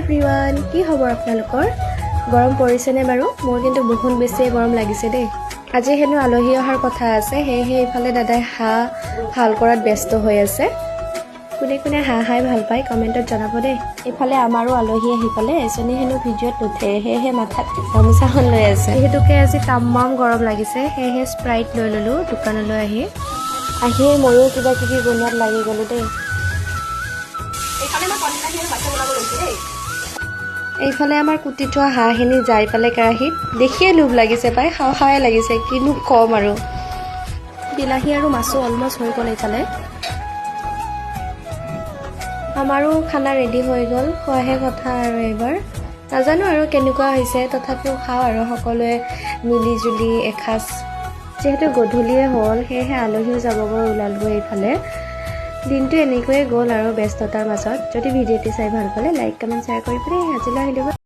Everyone, কি খবৰ আপোনালোকৰ? গৰম পৰিছেনে বাৰু? মোৰ কিন্তু বহুত বেছিয়ে গৰম লাগিছে দেই। আজি হেনো আলহী অহাৰ কথা আছে, সেয়েহে এইফালে দাদাই হাঁহ ভাল কৰাত ব্যস্ত হৈ আছে। কোনে কোনে হাঁহ খাই ভাল পায় কমেণ্টত জনাব দেই। এইফালে আমাৰো আলহী আহি পালে, এজনী হেনো ভিডিঅ'ত নুঠে, সেয়েহে মাথাত গামোচাখন লৈ আছে। যিহেতুকে আজি তামাম গৰম লাগিছে, সেয়েহে স্প্ৰাইট লৈ ল'লোঁ দোকানলৈ আহিয়ে ময়ো কিবা কিবি বনোৱাত লাগি গ'লোঁ দেই। এইফালে আমাৰ কুটি থোৱা হাঁহখিনি যাই পালে কেৰাহীত, দেখিয়ে লোভ লাগিছে পাই, খাওঁ লাগিছে, কিনো ক'ম আৰু। বিলাহী আৰু মাছো অলমষ্ট হৈ গ'ল এইফালে। আমাৰো খানা ৰেডি হৈ গ'ল, খোৱাহে কথা আৰু এইবাৰ। নাজানো আৰু কেনেকুৱা হৈছে, তথাপিও খাওঁ আৰু সকলোৱে মিলি জুলি এসাঁজ। যিহেতু গধূলিয়ে হ'ল, সেয়েহে আলহীও যাবগৈ ওলালগৈ এইফালে। দিনটো এনেকৈয়ে গ'ল আৰু ব্যস্ততাৰ মাজত। যদি ভিডিঅ'টি চাই ভাল পালে লাইক কমেণ্ট শ্বেয়াৰ কৰি পিনে আজিলৈ আহিলোঁ।